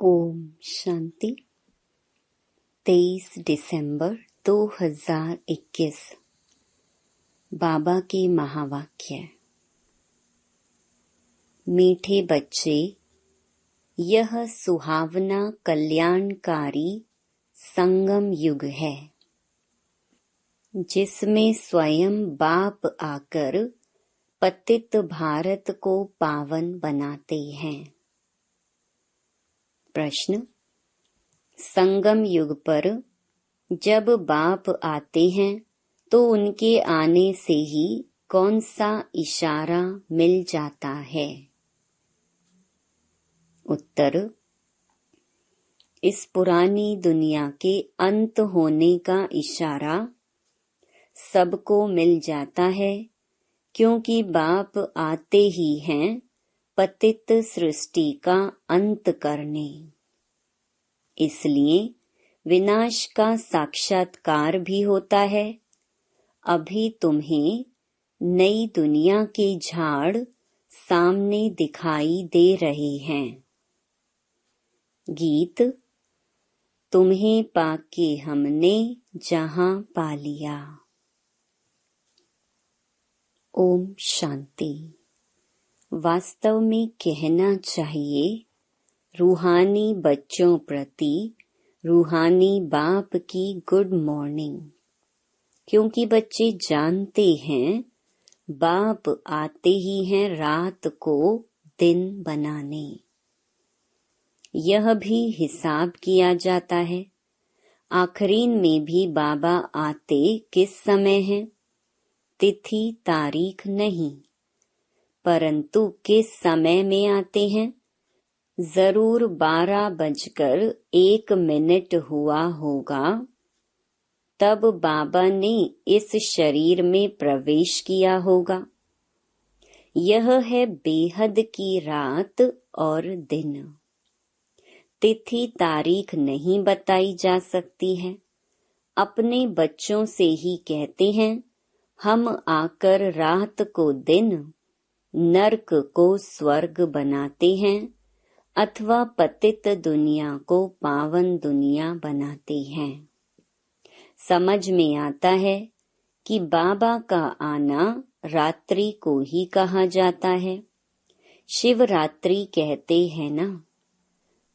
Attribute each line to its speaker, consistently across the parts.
Speaker 1: ओम शांति। 23 दिसंबर 2021। बाबा के महावाक्य। मीठे बच्चे, यह सुहावना कल्याणकारी संगम युग है जिसमें स्वयं बाप आकर पतित भारत को पावन बनाते हैं। प्रश्न। संगम युग पर जब बाप आते हैं तो उनके आने से ही कौन सा इशारा मिल जाता है? उत्तर। इस पुरानी दुनिया के अंत होने का इशारा सबको मिल जाता है, क्योंकि बाप आते ही हैं पतित सृष्टि का अंत करने। इसलिए विनाश का साक्षात्कार भी होता है। अभी तुम्हें नई दुनिया के झाड़ सामने दिखाई दे रहे हैं। गीत। तुम्हें पाके हमने जहां पा लिया। ओम शांति। वास्तव में कहना चाहिए, रूहानी बच्चों प्रति रूहानी बाप की गुड मॉर्निंग, क्योंकि बच्चे जानते हैं बाप आते ही हैं रात को दिन बनाने। यह भी हिसाब किया जाता है। आखरीन में भी बाबा आते किस समय हैं? तिथि तारीख नहीं, परंतु किस समय में आते हैं? जरूर 12:01 हुआ होगा, तब बाबा ने इस शरीर में प्रवेश किया होगा। यह है बेहद की रात और दिन। तिथि तारीख नहीं बताई जा सकती है। अपने बच्चों से ही कहते हैं, हम आकर रात को दिन, नर्क को स्वर्ग बनाते हैं, अथवा पतित दुनिया को पावन दुनिया बनाते हैं। समझ में आता है कि बाबा का आना रात्रि को ही कहा जाता है। शिवरात्रि कहते हैं ना,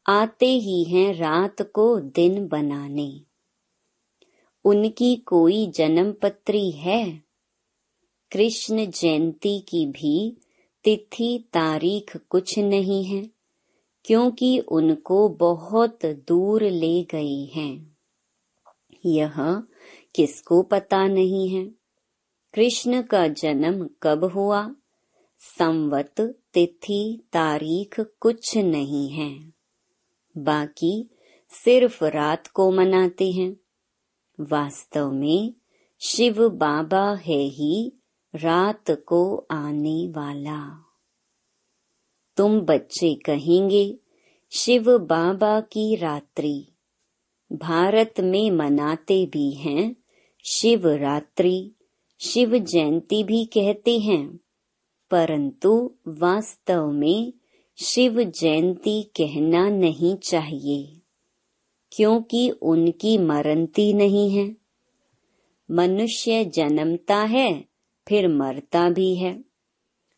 Speaker 1: आते ही हैं रात को दिन बनाने। उनकी कोई जन्म पत्री है? कृष्ण जयंती की भी तिथि तारीख कुछ नहीं है, क्योंकि उनको बहुत दूर ले गए हैं। यह किसको पता नहीं है। कृष्ण का जन्म कब हुआ? संवत तिथि तारीख कुछ नहीं है। बाकी सिर्फ रात को मनाते हैं। वास्तव में शिव बाबा है ही रात को आने वाला। तुम बच्चे कहेंगे, शिव बाबा की रात्रि। भारत में मनाते भी हैं शिवरात्रि, शिव जयंती भी कहते हैं, परंतु वास्तव में शिव जयंती कहना नहीं चाहिए, क्योंकि उनकी मरंती नहीं है। मनुष्य जन्मता है फिर मरता भी है,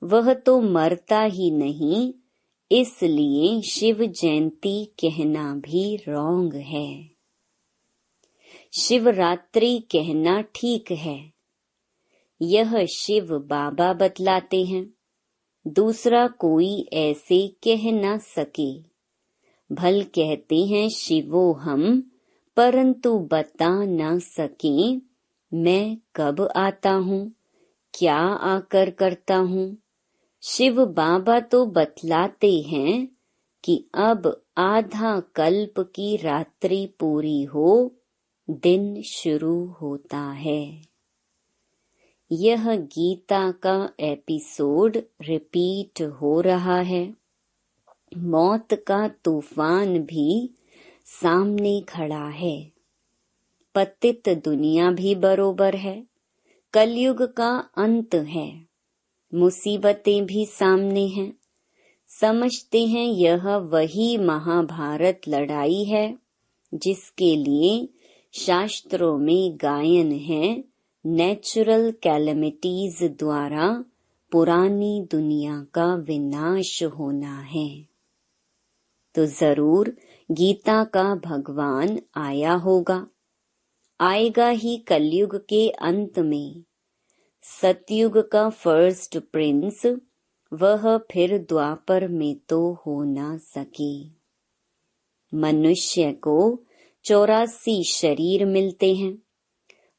Speaker 1: वह तो मरता ही नहीं, इसलिए शिव जयंती कहना भी रॉन्ग है। शिवरात्रि कहना ठीक है। यह शिव बाबा बतलाते हैं, दूसरा कोई ऐसे कह न सके। भल कहते हैं शिवो हम, परंतु बता न सके मैं कब आता हूँ, क्या आकर करता हूँ। शिव बाबा तो बतलाते हैं कि अब आधा कल्प की रात्रि पूरी हो, दिन शुरू होता है। यह गीता का एपिसोड रिपीट हो रहा है। मौत का तूफान भी सामने खड़ा है। पतित दुनिया भी बरोबर है। कलयुग का अंत है। मुसीबतें भी सामने हैं। समझते हैं यह वही महाभारत लड़ाई है जिसके लिए शास्त्रों में गायन है, नेचुरल कैलेमिटीज द्वारा पुरानी दुनिया का विनाश होना है। तो जरूर गीता का भगवान आया होगा, आएगा ही कलयुग के अंत में। सतयुग का फर्स्ट प्रिंस वह फिर द्वापर में तो हो ना सके। मनुष्य को 84 शरीर मिलते हैं,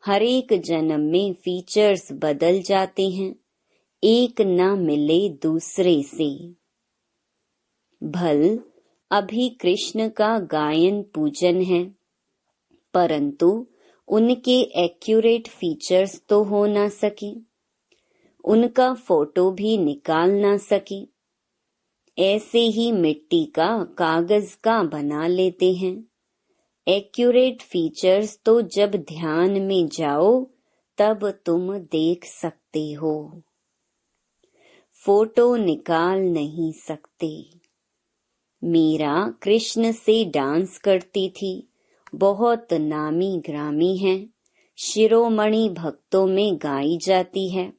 Speaker 1: हर एक जन्म में फीचर्स बदल जाते हैं, एक ना मिले दूसरे से। भल अभी कृष्ण का गायन पूजन है, परंतु उनके एक्यूरेट फीचर्स तो हो ना सके, उनका फोटो भी निकाल ना सके। ऐसे ही मिट्टी का कागज का बना लेते हैं। एक्यूरेट फीचर्स तो जब ध्यान में जाओ तब तुम देख सकते हो, फोटो निकाल नहीं सकते। मीरा कृष्ण से डांस करती थी, बहुत नामी ग्रामी है, शिरोमणि भक्तों में गाई जाती है।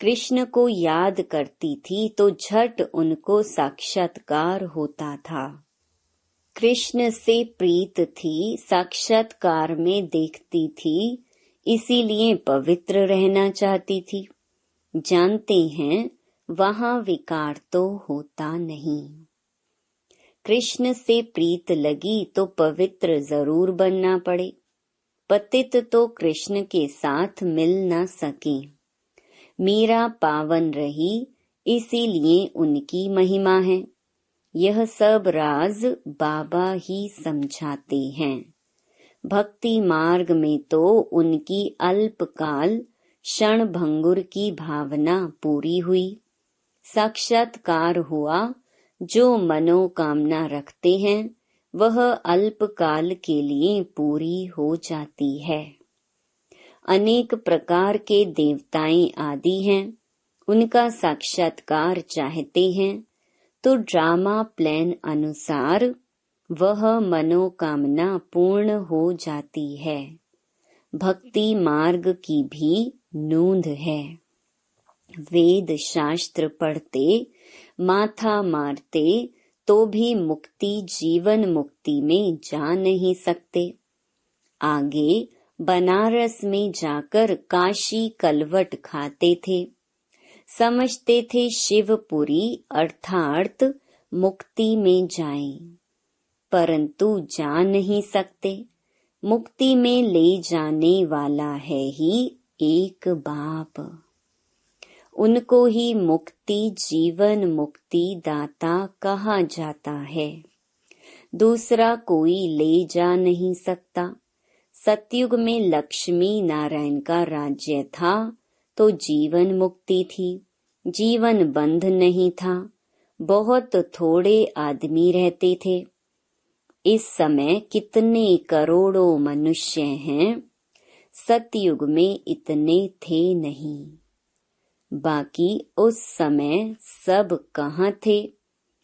Speaker 1: कृष्ण को याद करती थी तो झट उनको साक्षात्कार होता था। कृष्ण से प्रीत थी, साक्षात्कार में देखती थी, इसीलिए पवित्र रहना चाहती थी। जानते हैं वहाँ विकार तो होता नहीं। कृष्ण से प्रीत लगी तो पवित्र जरूर बनना पड़े, पतित तो कृष्ण के साथ मिल न सके। मीरा पावन रही, इसीलिए उनकी महिमा है। यह सब राज बाबा ही समझाते हैं। भक्ति मार्ग में तो उनकी अल्पकाल क्षण भंगुर की भावना पूरी हुई, साक्षात्कार हुआ। जो मनोकामना रखते हैं वह अल्पकाल के लिए पूरी हो जाती है। अनेक प्रकार के देवताएं आदि हैं, उनका साक्षात्कार चाहते हैं तो ड्रामा प्लान अनुसार वह मनोकामना पूर्ण हो जाती है। भक्ति मार्ग की भी नूंद है। वेद शास्त्र पढ़ते, माथा मारते तो भी मुक्ति जीवन मुक्ति में जा नहीं सकते। आगे बनारस में जाकर काशी कलवट खाते थे, समझते थे शिवपुरी अर्थात मुक्ति में जाएं, परंतु जा नहीं सकते। मुक्ति में ले जाने वाला है ही एक बाप, उनको ही मुक्ति जीवन मुक्ति दाता कहा जाता है। दूसरा कोई ले जा नहीं सकता। सतयुग में लक्ष्मी नारायण का राज्य था तो जीवन मुक्ति थी, जीवन बंध नहीं था। बहुत थोड़े आदमी रहते थे। इस समय कितने करोड़ों मनुष्य हैं, सतयुग में इतने थे नहीं। बाकी उस समय सब कहाँ थे,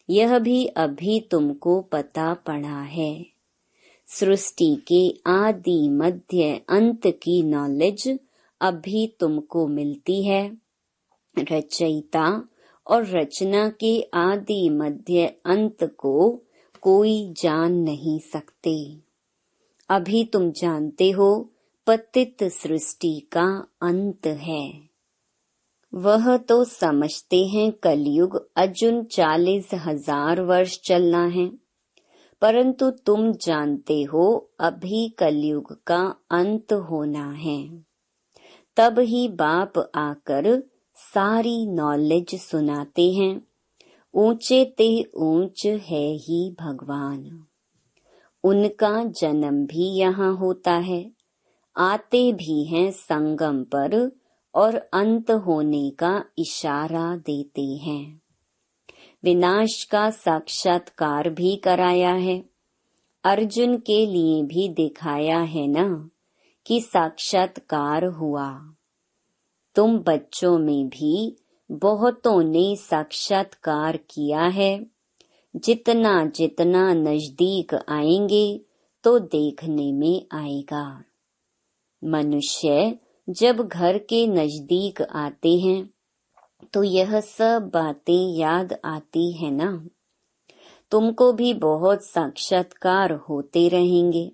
Speaker 1: यह भी अभी तुमको पता पड़ा है। सृष्टि के आदि मध्य अंत की नॉलेज अभी तुमको मिलती है। रचयिता और रचना के आदि मध्य अंत को कोई जान नहीं सकते। अभी तुम जानते हो पतित सृष्टि का अंत है। वह तो समझते हैं कलयुग अजुन 40,000 वर्ष चलना है, परंतु तुम जानते हो अभी कलयुग का अंत होना है। तब ही बाप आकर सारी नॉलेज सुनाते हैं। ऊंचे ते ऊंच है ही भगवान, उनका जन्म भी यहाँ होता है, आते भी हैं संगम पर और अंत होने का इशारा देते हैं। विनाश का साक्षात्कार भी कराया है, अर्जुन के लिए भी दिखाया है ना कि साक्षात्कार हुआ। तुम बच्चों में भी बहुतों ने साक्षात्कार किया है। जितना जितना नजदीक आएंगे तो देखने में आएगा। मनुष्य जब घर के नजदीक आते हैं तो यह सब बातें याद आती है ना। तुमको भी बहुत साक्षात्कार होते रहेंगे।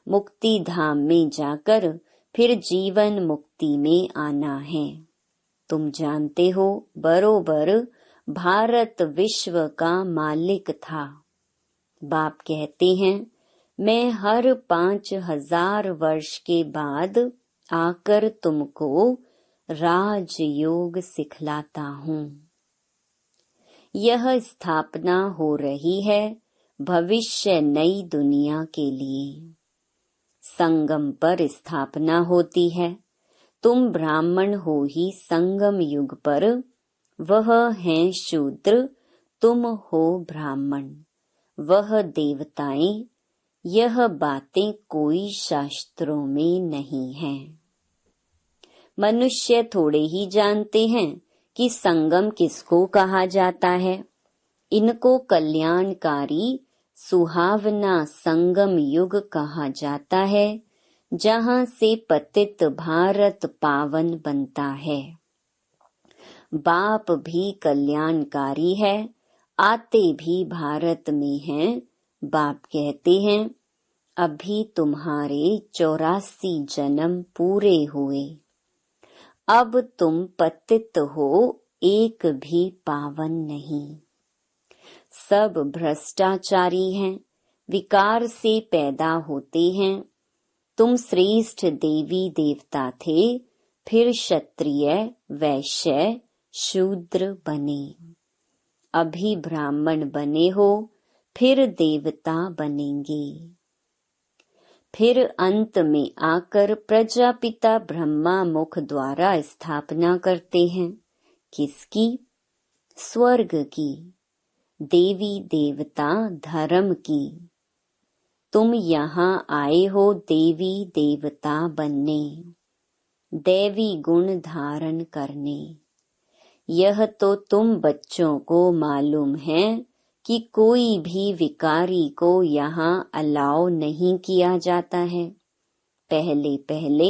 Speaker 1: मुक्ति धाम में जाकर फिर जीवन मुक्ति में आना है। तुम जानते हो बरोबर भारत विश्व का मालिक था। बाप कहते हैं मैं हर 5000 वर्ष के बाद आकर तुमको राजयोग सिखलाता हूँ। यह स्थापना हो रही है भविष्य नई दुनिया के लिए। संगम पर स्थापना होती है। तुम ब्राह्मण हो ही संगम युग पर, वह हैं शूद्र, तुम हो ब्राह्मण, वह देवताएं। यह बातें कोई शास्त्रों में नहीं है। मनुष्य थोड़े ही जानते हैं कि संगम किसको कहा जाता है। इनको कल्याणकारी सुहावना संगम युग कहा जाता है, जहाँ से पतित भारत पावन बनता है। बाप भी कल्याणकारी है, आते भी भारत में हैं। बाप कहते हैं अभी तुम्हारे 84 जन्म पूरे हुए, अब तुम पतित हो, एक भी पावन नहीं। सब भ्रष्टाचारी हैं, विकार से पैदा होते हैं। तुम श्रेष्ठ देवी देवता थे, फिर क्षत्रिय, वैश्य, शूद्र बने। अभी ब्राह्मण बने हो, फिर देवता बनेंगे। फिर अंत में आकर प्रजापिता ब्रह्मा मुख द्वारा स्थापना करते हैं। किसकी? स्वर्ग की, देवी देवता धर्म की। तुम यहाँ आए हो देवी देवता बनने, दैवी गुण धारण करने। यह तो तुम बच्चों को मालूम है कि कोई भी विकारी को यहाँ अलाउ नहीं किया जाता है। पहले पहले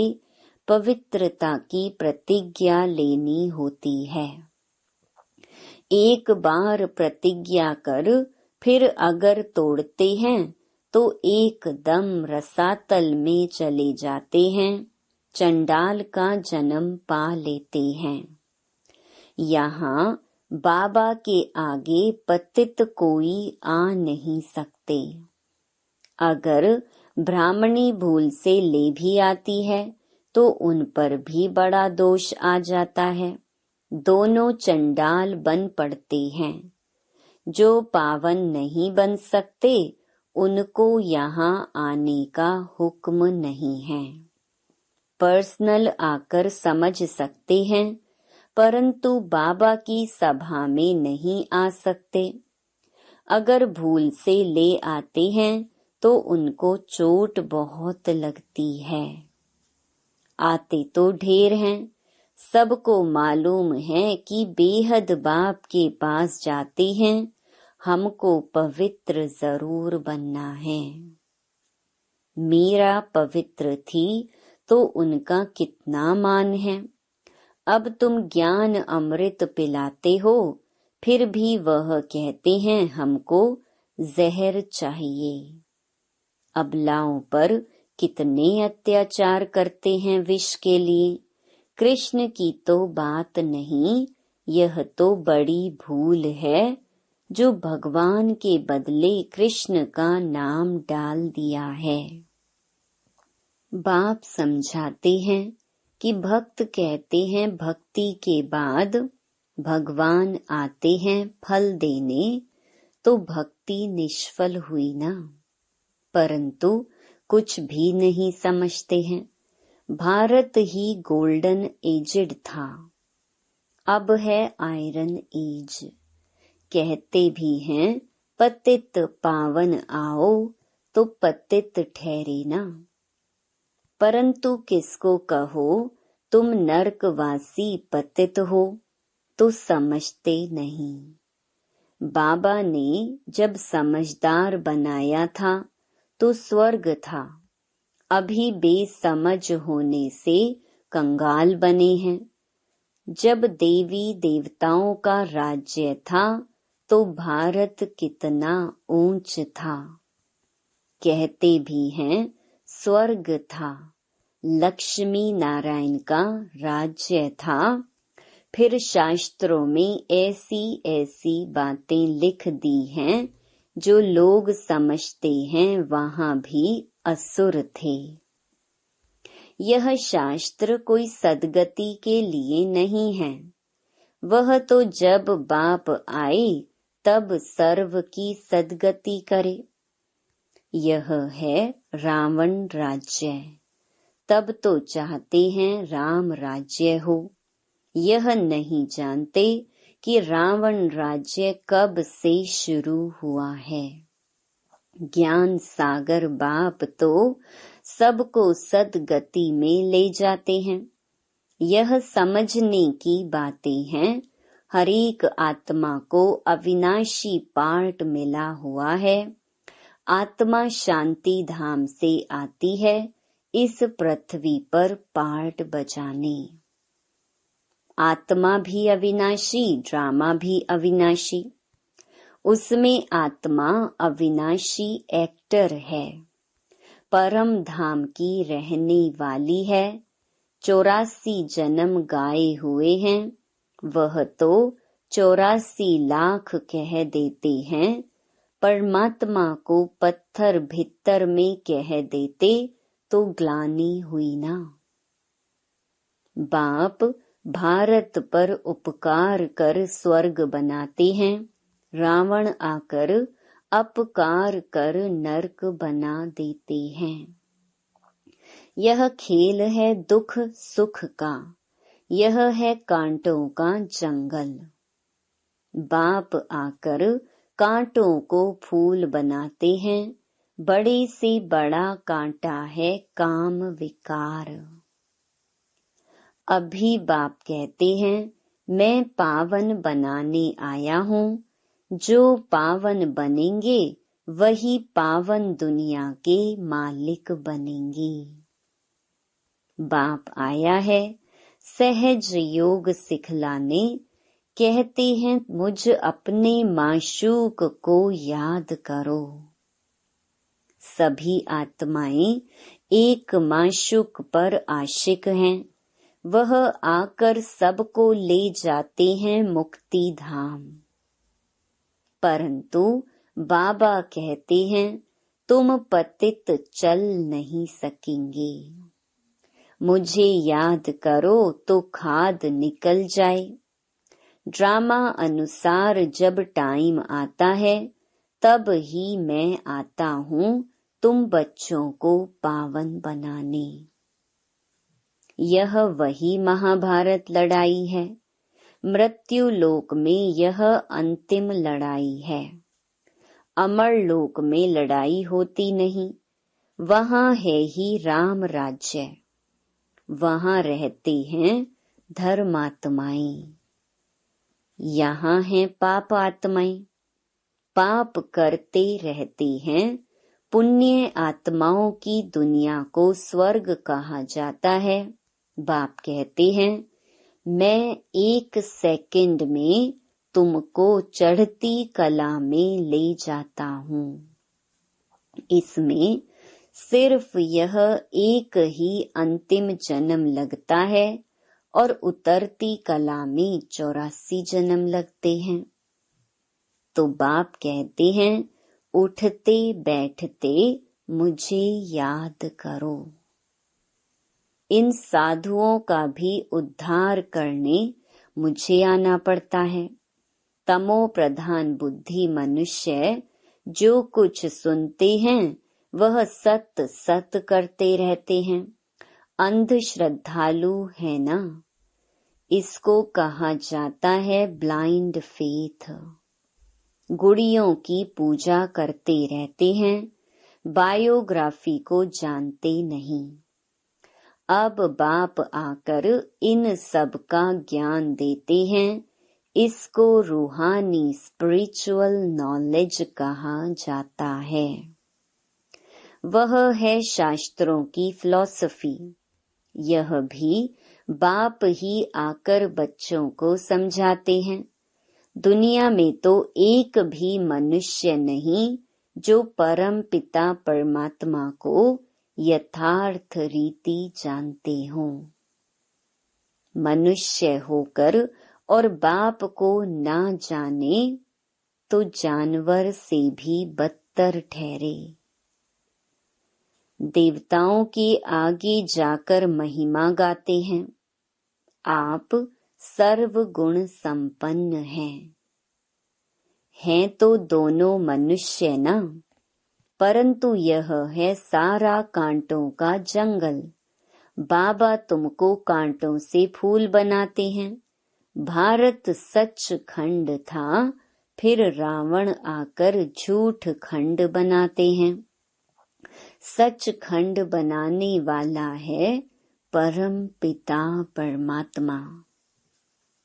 Speaker 1: पवित्रता की प्रतिज्ञा लेनी होती है। एक बार प्रतिज्ञा कर फिर अगर तोड़ते हैं तो एकदम रसातल में चले जाते हैं, चंडाल का जन्म पा लेते हैं। यहाँ बाबा के आगे पतित कोई आ नहीं सकते। अगर ब्राह्मणी भूल से ले भी आती है तो उन पर भी बड़ा दोष आ जाता है। दोनों चंडाल बन पड़ते हैं। जो पावन नहीं बन सकते उनको यहाँ आने का हुक्म नहीं है। पर्सनल आकर समझ सकते हैं, परंतु बाबा की सभा में नहीं आ सकते। अगर भूल से ले आते हैं तो उनको चोट बहुत लगती है। आते तो ढेर हैं, सबको मालूम है कि बेहद बाप के पास जाते हैं, हमको पवित्र जरूर बनना है। मीरा पवित्र थी तो उनका कितना मान है। अब तुम ज्ञान अमृत पिलाते हो, फिर भी वह कहते हैं हमको जहर चाहिए। अबलाओं पर कितने अत्याचार करते हैं विष के लिए। कृष्ण की तो बात नहीं, यह तो बड़ी भूल है जो भगवान के बदले कृष्ण का नाम डाल दिया है। बाप समझाते हैं कि भक्त कहते हैं भक्ति के बाद भगवान आते हैं फल देने, तो भक्ति निष्फल हुई ना। परंतु कुछ भी नहीं समझते हैं। भारत ही गोल्डन एजड था, अब है आयरन एज। कहते भी हैं पतित पावन आओ, तो पतित ठहरे ना। परंतु किसको कहो तुम नरकवासी पतित हो, तो समझते नहीं। बाबा ने जब समझदार बनाया था तो स्वर्ग था। अभी बेसमझ होने से कंगाल बने हैं। जब देवी देवताओं का राज्य था तो भारत कितना ऊंच था। कहते भी हैं स्वर्ग था, लक्ष्मी नारायण का राज्य था। फिर शास्त्रों में ऐसी ऐसी बातें लिख दी हैं जो लोग समझते हैं वहां भी असुर थे। यह शास्त्र कोई सद्गति के लिए नहीं है। वह तो जब बाप आए तब सर्व की सद्गति करे। यह है रावण राज्य। तब तो चाहते हैं राम राज्य हो। यह नहीं जानते कि रावण राज्य कब से शुरू हुआ है। ज्ञान सागर बाप तो सबको सद्गति में ले जाते हैं। यह समझने की बातें हैं। हरेक आत्मा को अविनाशी पार्ट मिला हुआ है। आत्मा शांति धाम से आती है इस पृथ्वी पर पार्ट बजाने। आत्मा भी अविनाशी, ड्रामा भी अविनाशी। उसमें आत्मा अविनाशी एक्टर है। परम धाम की रहने वाली है। 84 जन्म गाए हुए हैं। वह तो 84 लाख कह देते हैं। परमात्मा को पत्थर भीतर में कह देते तो ग्लानि हुई ना। बाप भारत पर उपकार कर स्वर्ग बनाते हैं। रावण आकर अपकार कर नरक बना देते हैं। यह खेल है दुख सुख का। यह है कांटों का जंगल। बाप आकर कांटों को फूल बनाते हैं। बड़े से बड़ा कांटा है काम विकार। अभी बाप कहते हैं मैं पावन बनाने आया हूँ। जो पावन बनेंगे वही पावन दुनिया के मालिक बनेंगे। बाप आया है सहज योग सिखलाने। कहते हैं मुझ अपने माशूक को याद करो। सभी आत्माएं एक माशूक पर आशिक हैं। वह आकर सबको ले जाते हैं मुक्ति धाम। परंतु बाबा कहते हैं तुम पतित चल नहीं सकेंगे। मुझे याद करो तो खाद निकल जाए। ड्रामा अनुसार जब टाइम आता है तब ही मैं आता हूँ तुम बच्चों को पावन बनाने। यह वही महाभारत लड़ाई है। मृत्यु लोक में यह अंतिम लड़ाई है। अमर लोक में लड़ाई होती नहीं। वहाँ है ही राम राज्य। वहाँ रहते हैं धर्मात्माएं। यहाँ है पाप आत्माएं। पाप करते रहते हैं। पुण्य आत्माओं की दुनिया को स्वर्ग कहा जाता है। बाप कहते हैं मैं 1 सेकंड में तुमको चढ़ती कला में ले जाता हूँ। इसमें सिर्फ यह एक ही अंतिम जन्म लगता है और उतरती कला में 84 जन्म लगते हैं। तो बाप कहते हैं उठते बैठते मुझे याद करो। इन साधुओं का भी उद्धार करने मुझे आना पड़ता है। तमो प्रधान बुद्धि मनुष्य जो कुछ सुनते हैं वह सत सत करते रहते हैं। अंध श्रद्धालु है ना। इसको कहा जाता है ब्लाइंड फेथ। गुड़ियों की पूजा करते रहते हैं। बायोग्राफी को जानते नहीं। अब बाप आकर इन सब का ज्ञान देते हैं। इसको रूहानी स्पिरिचुअल नॉलेज कहा जाता है। वह है शास्त्रों की फिलॉसफी। यह भी बाप ही आकर बच्चों को समझाते हैं। दुनिया में तो एक भी मनुष्य नहीं जो परम पिता परमात्मा को यथार्थ रीति जानते हों। मनुष्य होकर और बाप को ना जाने तो जानवर से भी बदतर ठहरे। देवताओं के आगे जाकर महिमा गाते हैं, आप सर्व गुण संपन्न हैं तो दोनों मनुष्य ना, परंतु यह है सारा कांटों का जंगल। बाबा तुमको कांटों से फूल बनाते हैं। भारत सच खंड था, फिर रावण आकर झूठ खंड बनाते हैं। सच खंड बनाने वाला है परम पिता परमात्मा।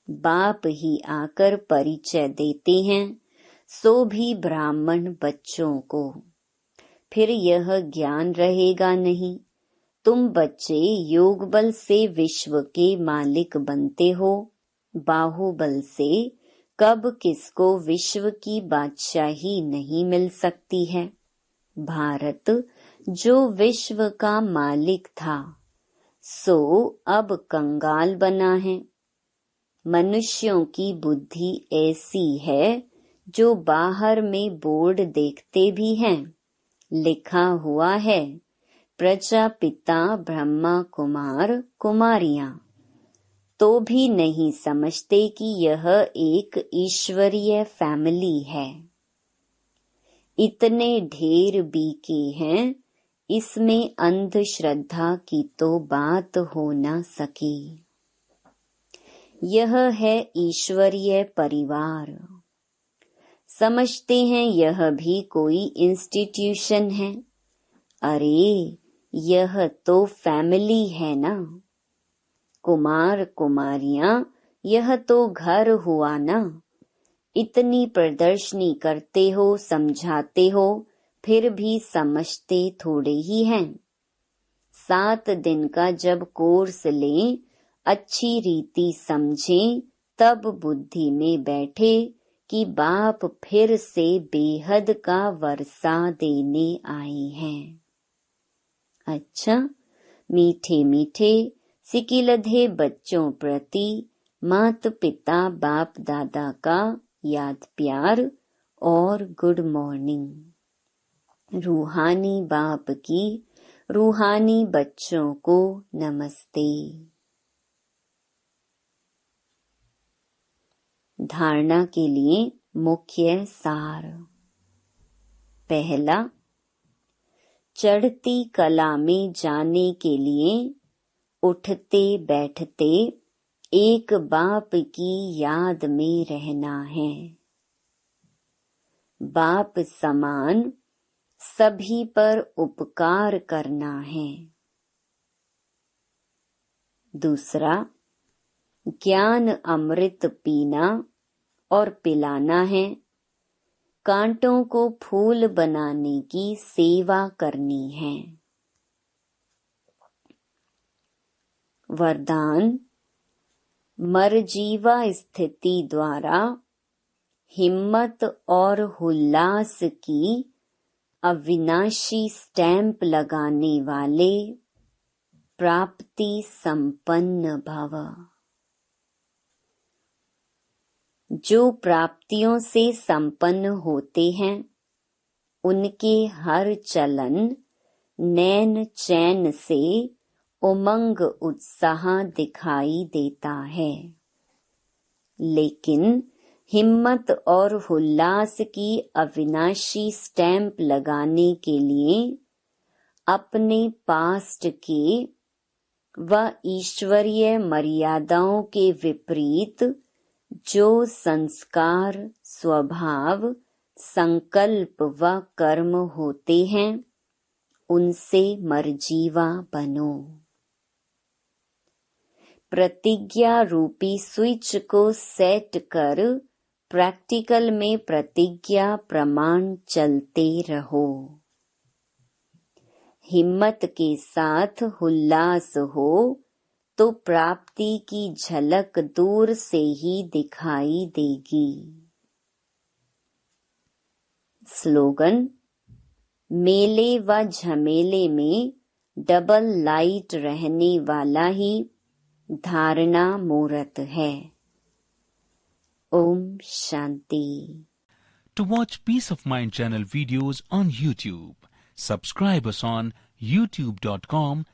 Speaker 1: बाप ही आकर परिचय देते हैं, सो भी ब्राह्मण बच्चों को। फिर यह ज्ञान रहेगा नहीं। तुम बच्चे योग बल से विश्व के मालिक बनते हो। बाहुबल से कब किसको विश्व की बादशाही नहीं मिल सकती है। भारत जो विश्व का मालिक था, सो अब कंगाल बना है। मनुष्यों की बुद्धि ऐसी है जो बाहर में बोर्ड देखते भी हैं, लिखा हुआ है प्रजापिता ब्रह्मा कुमार कुमारियां, तो भी नहीं समझते कि यह एक ईश्वरीय फैमिली है। इतने ढेर बीके हैं, इसमें अंधश्रद्धा की तो बात हो न सकी। यह है ईश्वरीय परिवार। समझते हैं यह भी कोई इंस्टीट्यूशन है। अरे यह तो फैमिली है ना। कुमार कुमारियां, यह तो घर हुआ ना। इतनी प्रदर्शनी करते हो, समझाते हो, फिर भी समझते थोड़े ही हैं। 7 दिन का जब कोर्स लें, अच्छी रीति समझें, तब बुद्धि में बैठे कि बाप फिर से बेहद का वर्षा देने आए हैं। अच्छा, मीठे मीठे सिकिलधे बच्चों प्रति मात पिता बाप दादा का याद प्यार और गुड मॉर्निंग। रूहानी बाप की रूहानी बच्चों को नमस्ते। धारणा के लिए मुख्य सार। पहला, चढ़ती कला में जाने के लिए उठते बैठते एक बाप की याद में रहना है। बाप समान सभी पर उपकार करना है। दूसरा, ज्ञान अमृत पीना और पिलाना है। कांटों को फूल बनाने की सेवा करनी है। वरदान, मरजीवा स्थिति द्वारा हिम्मत और उल्लास की अविनाशी स्टैंप लगाने वाले प्राप्ति संपन्न भव। जो प्राप्तियों से संपन्न होते हैं, उनके हर चलन नैन चैन से उमंग उत्साह दिखाई देता है। लेकिन हिम्मत और उल्लास की अविनाशी स्टैंप लगाने के लिए अपने पास्ट के व ईश्वरीय मर्यादाओं के विपरीत जो संस्कार, स्वभाव, संकल्प व कर्म होते हैं, उनसे मरजीवा बनो। प्रतिज्ञा रूपी स्विच को सेट कर प्रैक्टिकल में प्रतिज्ञा प्रमाण चलते रहो। हिम्मत के साथ उल्लास हो तो प्राप्ति की झलक दूर से ही दिखाई देगी। स्लोगन: मेले व झमेले में डबल लाइट रहने वाला ही धारणा मूर्त है। Om Shanti.
Speaker 2: To watch Peace of Mind channel videos on YouTube, subscribe us on youtube.com/